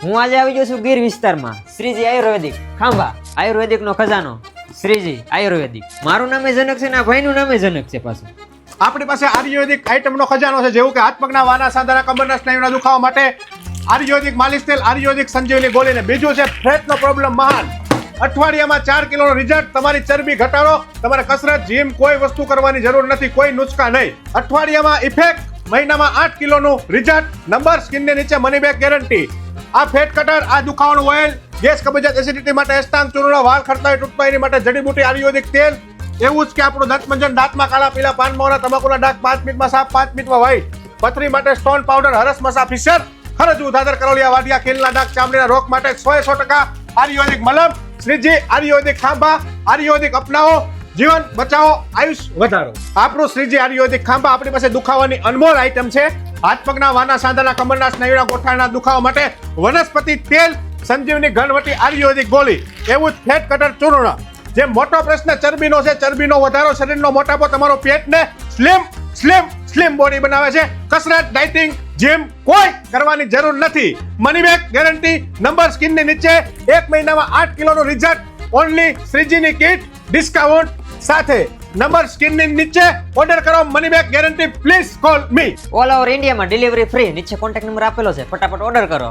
હું આજે આવી ગયો છું ગીર વિસ્તારમાં શ્રીજી આયુર્વેદિક ખાંભા આયુર્વેદિક નો ખજાનો શ્રીજી આયુર્વેદિક. મારું નામે જનક છે ને આ ભાઈનું નામે જનક છે પાછું. આપણી પાસે આયુર્વેદિક આઇટમનો ખજાનો છે, જેવું કે હાથ પગના વાના સાંધાના કમરના સ્નાયુના દુખાવા માટે આયુર્વેદિક માલિશ તેલ, આયુર્વેદિક સંજીવની ગોળી ને બીજું છે ફેટનો પ્રોબ્લેમ મહાન. અઠવાડિયામાં 4 કિલોનો રિઝલ્ટ. તમારી ચરબી ઘટાડો, તમારે કસરત જીમ કોઈ વસ્તુ કરવાની જરૂર નથી, કોઈ નુસ્ખા નહીં. અઠવાડિયામાં ઇફેક્ટ, મહિનામાં 8 કિલોનું રિઝલ્ટ. નંબર સ્કિનને નીચે મની બેક ગેરંટી. આ ફેટ કટર, આ દુખાવાનું ઓઇલ, ગેસ કબજિયાત એસિડિટી માટે અષ્ટાંગ ચૂર્ણ, વાળ ખરતા તૂટતા એની માટે જડીબુટી આયુર્વેદિક તેલ. એવું જ કે આપણું દંતમંજન, દાંતમાં કાળા પીલા, પાન મહોરા, તમાકુના ડાઘ 5 મિનિટમાં સાફ, 5 મિનિટમાં વ્હાઈટ. પથરી માટે સ્ટોન પાવડર, હરસ મસા ફિશર, ખરજુ દાદર કરોલિયા વાડિયા, ખીલના ડાઘ, ચામડીના રોગ માટે 100% આયુર્વેદિક મલમ. શ્રીજી આયુર્વેદિક ખાંભા. આયુર્વેદિક અપનાવો, જીવન બચાવો, આયુષ વધારો. આપણું શ્રીજી આયુર્વેદિક ખાંભા. આપણી પાસે દુખાવાની અનમોલ આઈટમ છે. હાથ પગના વાના સાંધાના કમરના સ્નાયુના ગોઠણના દુખાવા માટે વનસ્પતિ તેલ, સંજીવની ઘનવટી આયુર્વેદિક ગોળી. એવું જ ફેટ કટર ચૂર્ણ. જે મોટો પ્રશ્ન ચરબીનો છે, ચરબીનો વધારો, શરીરનો મોટાપો, તમારો પેટને સ્લિમ બોડી બનાવે છે. કસરત, ડાયટિંગ, જીમ કોઈ કરવાની જરૂર નથી. Money back guarantee. નંબર સ્કિનની નીચે. 1 મહિનામાં 8 કિલોનું રિઝલ્ટ. ઓનલી શ્રીજીની કીટ ડિસ્કાઉન્ટ સાથે. નંબર સ્કિનની નીચે. ઓર્ડર કરો, money back guarantee. Please call me. All over ઇન્ડિયામાં ડિલિવરી ફ્રી. નીચે કોન્ટેક્ટ નંબર આપેલો છે, ફટાફટ ઓર્ડર કરો.